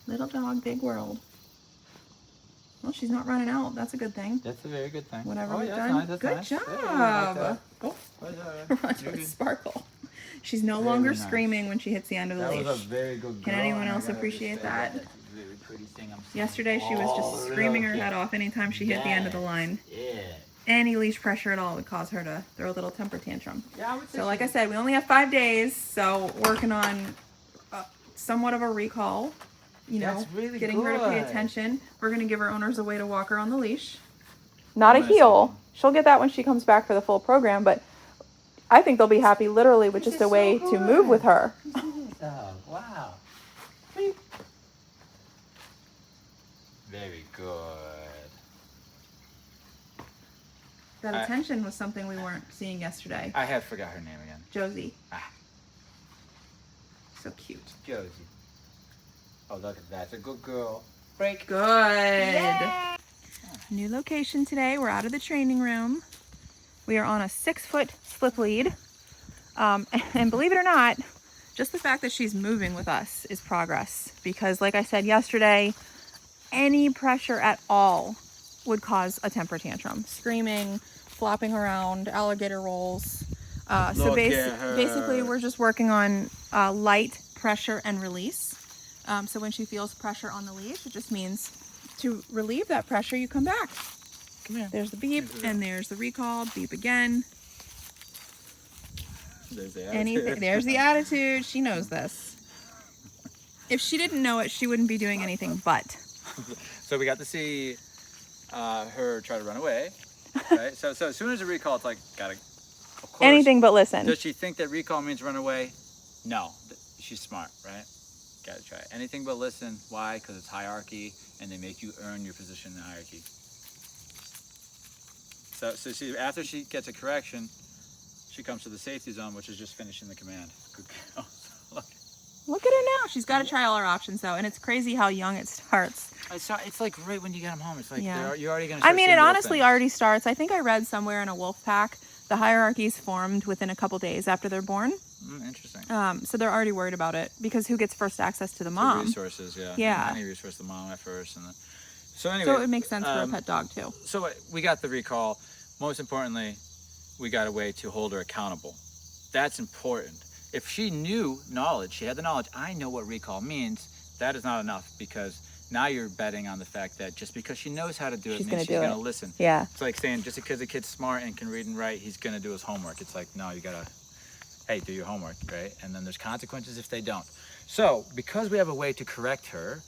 Little dog, big world. Well, she's not running out. That's a good thing. That's a very good thing. Whatever Oh, we've yeah, done. nice, that's Good nice. job. Hey, I like that. Oh, You're Ronto good. sparkle. She's no Very longer nice. screaming when she hits the end of the That leash. was a very good Can girl, anyone and I else gotta appreciate just say that? That's a very pretty thing I'm seeing. Yesterday she was just screaming her head off anytime she hit the end of the line. Yeah. Any leash pressure at all would cause her to throw a little temper tantrum. Yeah, I would say So like I said, we only have 5 days, so working on somewhat of a recall. You know, That's really getting her to pay good. attention. We're going to give her owners a way to walk her on the leash. Not a heel. She'll get that when she comes back for the full program, but I think they'll be happy literally with just a way to move with her. Oh, wow. Very good. That attention was something we weren't seeing yesterday. I have forgot her name again. Josie. Ah. So cute. Josie. Oh, look at that. That's a good girl. Break. Good. Yay! New location today. We're out of the training room. We are on a 6-foot slip lead. And believe it or not, just the fact that she's moving with us is progress. Because like I said yesterday, any pressure at all would cause a temper tantrum. Screaming, flopping around, alligator rolls. So basically we're just working on light pressure and release. So when she feels pressure on the leash, it just means to relieve that pressure, you come back. Come here. There's the beep, and there's the recall. Beep again. There's the attitude. There's the attitude. She knows this. If she didn't know it, she wouldn't be doing anything but. So we got to see her try to run away, right? so as soon as a recall, it's like, gotta, of course. Anything but listen. Does she think that recall means run away? No. She's smart, right? Gotta try it. Anything but listen. Why? Because it's hierarchy, and they make you earn your position in the hierarchy. So she, after she gets a correction, she comes to the safety zone, which is just finishing the command. Good girl. Look at her now. She's got to try all her options, though, and it's crazy how young it starts. It's like right when you get them home. It's like Yeah. you're already going to start I mean, seeing it little honestly things. already starts. I think I read somewhere in a wolf pack, the hierarchy's formed within a couple days after they're born. Interesting. So they're already worried about it because who gets first access to the The mom? resources, yeah. Yeah. Any resource, the mom at first. And then, so anyway. So it would make sense for a pet dog, too. So we got the recall. Most importantly, we got a way to hold her accountable. That's important. If she knew knowledge, she had the knowledge, I know what recall means, that is not enough, because now you're betting on the fact that just because she knows how to do it means she's going to listen. Yeah. It's like saying just because a kid's smart and can read and write, he's going to do his homework. It's like, no, you got to, hey, do your homework, right? And then there's consequences if they don't. So because we have a way to correct her,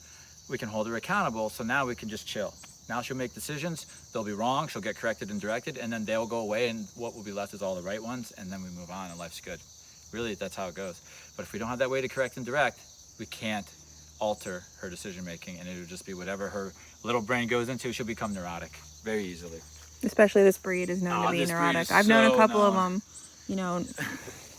we can hold her accountable, so now we can just chill. Now she'll make decisions, they'll be wrong, she'll get corrected and directed, and then they'll go away, and what will be left is all the right ones, and then we move on and life's good. Really, that's how it goes. But if we don't have that way to correct and direct, we can't alter her decision making, and it'll just be whatever her little brain goes into. She'll become neurotic very easily. Especially this breed is known to be neurotic. I've known a couple of them, you know.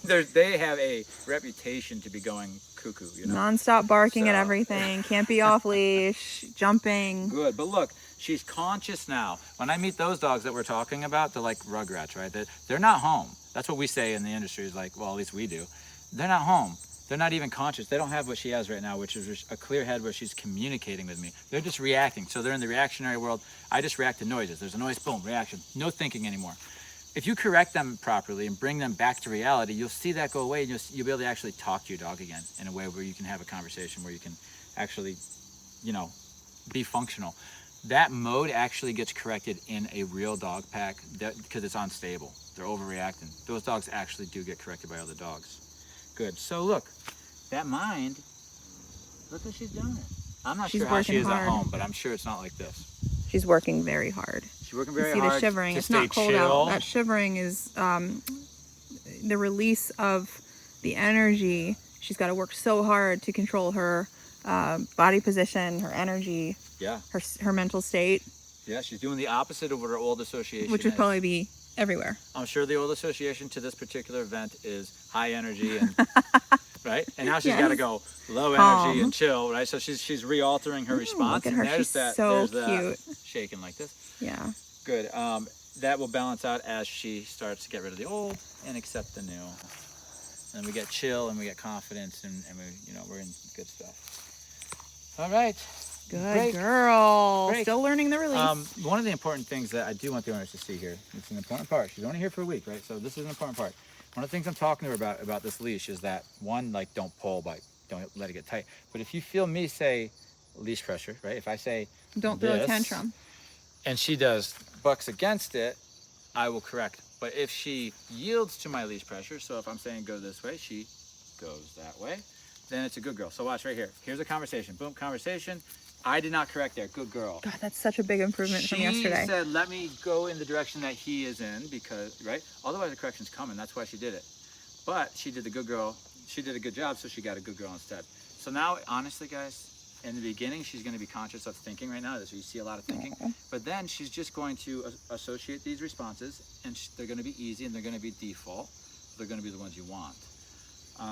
They have a reputation to be going cuckoo, you know. Non-stop barking at everything, can't be off leash, jumping. Good, but look, she's conscious now. When I meet those dogs that we're talking about, they're like rugrats, right? They're not home. That's what we say in the industry, is like, well, at least we do. They're not home. They're not even conscious. They don't have what she has right now, which is a clear head where she's communicating with me. They're just reacting. So they're in the reactionary world. I just react to noises. There's a noise, boom, reaction. No thinking anymore. If you correct them properly and bring them back to reality, you'll see that go away, and you'll be able to actually talk to your dog again in a way where you can have a conversation, where you can actually, you know, be functional. That mode actually gets corrected in a real dog pack because it's unstable. They're overreacting. Those dogs actually do get corrected by other dogs. Good. So look, that mind, look what she's doing. I'm not sure how she is at home, but I'm sure it's not like this. She's working very hard. She's working very hard. hard. You see the shivering. It's not cold out. That shivering is the release of the energy. She's got to work so hard to control her body position, her energy, her mental state. Yeah, she's doing the opposite of what her old association which would probably be everywhere. I'm sure the old association to this particular event is high energy and right, and now she's got to go low energy and chill, right? So she's re-altering her response. Look at her, and she's so cute. Shaking like this. Yeah. Good. That will balance out as she starts to get rid of the old and accept the new. And we get chill and we get confidence, and we, you know, we're in good stuff. All right. Good Break. girl. Break. Still learning the release. One of the important things that I do want the owners to see here, it's an important part. She's only here for a week, right? So this is an important part. One of the things I'm talking to her about this leash is that, one, like, don't pull, but don't let it get tight. But if you feel me say leash pressure, right? If I say Don't throw a this, tantrum. and she bucks against it, I will correct. But if she yields to my leash pressure, so if I'm saying go this way, she goes that way, then it's a good girl. So watch right here. Here's a conversation. Boom, conversation. I did not correct there. Good girl. God, that's such a big improvement from yesterday. She said, let me go in the direction that he is in because, right? Otherwise the correction's coming. That's why she did it. But she did the good girl. She did a good job, so she got a good girl instead. So now, honestly, guys, in the beginning, she's going to be conscious of thinking right now. So you see a lot of thinking. But then she's just going to associate these responses, and they're going to be easy, and they're going to be default. They're going to be the ones you want.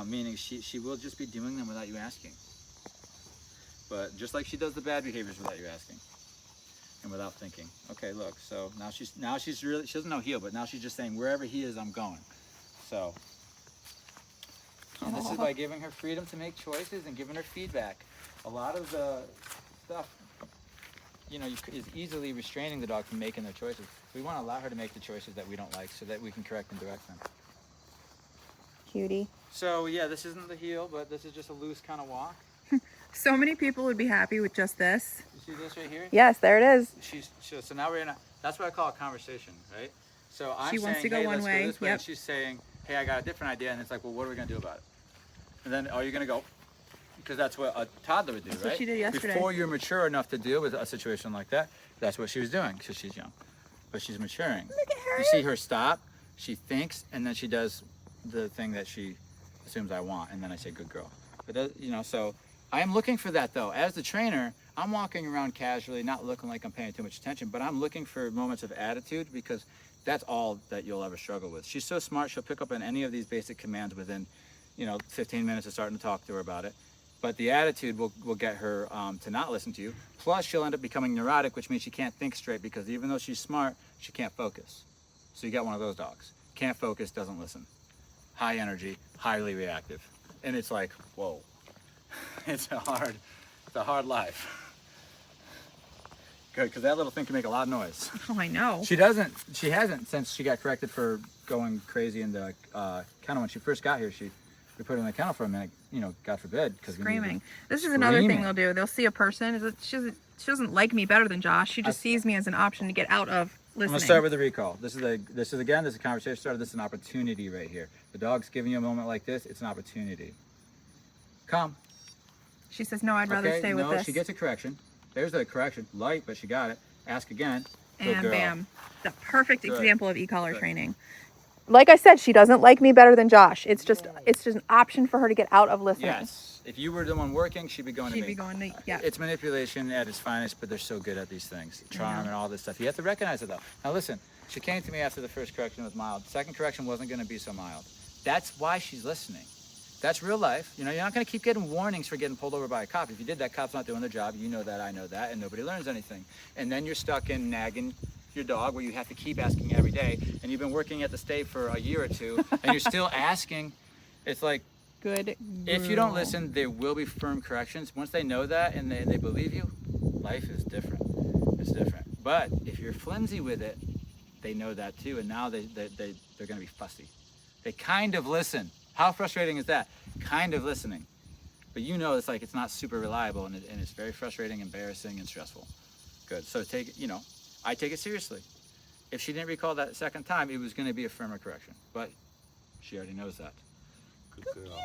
Meaning she will just be doing them without you asking. But just like she does the bad behaviors without you asking and without thinking. Okay, look. So now she's really, she doesn't know heel, but now she's just saying wherever he is, I'm going. So, and this is by giving her freedom to make choices and giving her feedback. A lot of the stuff, you know, is easily restraining the dog from making their choices. We want to allow her to make the choices that we don't like so that we can correct and direct them. Cutie. So yeah, this isn't the heel, but this is just a loose kind of walk. So many people would be happy with just this. You see this right here? Yes, there it is. So now we're in a, that's what I call a conversation, right? So I'm She saying, wants to go hey, one let's way. go this way. Yep. And she's saying, hey, I got a different idea. And it's like, well, what are we going to do about it? And then, are you going to go? Because that's what a toddler would do, That's right? what she did yesterday. Before you're mature enough to deal with a situation like that, that's what she was doing because she's young. But she's maturing. Look at her. You see her stop, she thinks, and then she does the thing that she assumes I want. And then I say, good girl. But, you know, so I am looking for that, though. As the trainer, I'm walking around casually, not looking like I'm paying too much attention, but I'm looking for moments of attitude because that's all that you'll ever struggle with. She's so smart, she'll pick up on any of these basic commands within, 15 minutes of starting to talk to her about it. But the attitude will get her to not listen to you. Plus, she'll end up becoming neurotic, which means she can't think straight because even though she's smart, she can't focus. So you got one of those dogs. Can't focus, doesn't listen. High energy, highly reactive. And it's like, whoa. It's a hard life. Good, because that little thing can make a lot of noise. Oh, I know. She hasn't since she got corrected for going crazy in the kennel. When she first got here, we put her in the kennel for a minute, God forbid. Screaming. This is another thing they'll do. They'll see a person. She doesn't like me better than Josh. She just sees me as an option to get out of listening. I'm going to start with the recall. This is a conversation starter. This is an opportunity right here. The dog's giving you a moment like this. It's an opportunity. Come. She says, no, I'd rather stay with this. No, she gets a correction. There's the correction. Light, but she got it. Ask again. And girl. bam. The perfect example of e-collar training. Like I said, she doesn't like me better than Josh. It's just an option for her to get out of listening. Yes. If you were the one working, she'd be going to me. She'd be going to, yeah. It's manipulation at its finest, but they're so good at these things. Charm and all this stuff. You have to recognize it, though. Now, listen. She came to me after the first correction was mild. Second correction wasn't going to be so mild. That's why she's listening. That's real life. You're not going to keep getting warnings for getting pulled over by a cop. If you did, that cop's not doing their job. You know that, I know that, and nobody learns anything. And then you're stuck in nagging your dog where you have to keep asking every day. And you've been working at the state for a year or two, and you're still asking. It's like, Good if you don't listen, there will be firm corrections. Once they know that and they believe you, life is different. It's different. But if you're flimsy with it, they know that too, and now they're going to be fussy. They kind of listen. How frustrating is that? Kind of listening. But it's not super reliable, and it's very frustrating, embarrassing, and stressful. Good. So I take it seriously. If she didn't recall that second time, it was going to be a firmer correction. But she already knows that. Good girl.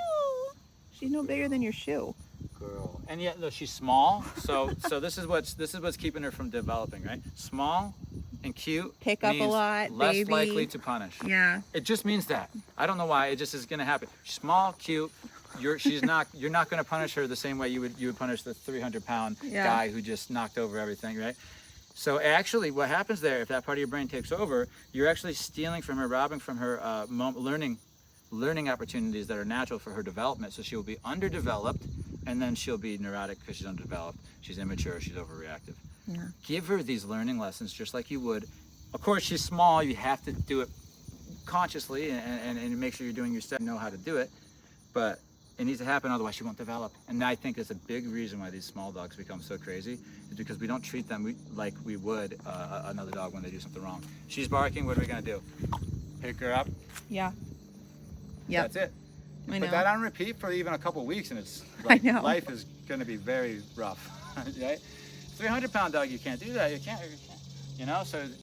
She's no bigger than your shoe. Girl. And yet, though, she's small. So this is what's keeping her from developing, right? Small and cute. Pick up a lot, less baby. likely to punish. Yeah. It just means that. I don't know why. It just is going to happen. Small, cute. You're not going to punish her the same way you would punish the 300-pound guy who just knocked over everything, right? So actually, what happens there, if that part of your brain takes over, you're actually stealing from her, robbing from her learning opportunities that are natural for her development. So she'll be underdeveloped, and then she'll be neurotic because she's underdeveloped. She's immature. She's overreactive. Yeah. Give her these learning lessons just like you would. Of course, she's small. You have to do it consciously and make sure you're doing your stuff, know how to do it. But It needs to happen, otherwise she won't develop. And I think it's a big reason why these small dogs become so crazy, is because we don't treat them like we would another dog when they do something wrong. She's barking, what are we gonna do? Pick her up? Yeah. Yep. That's it. I Put know. that on repeat for even a couple of weeks and it's I like, know. life is gonna be very rough, right? 300-pound dog, you can't do that, you can't, you know? So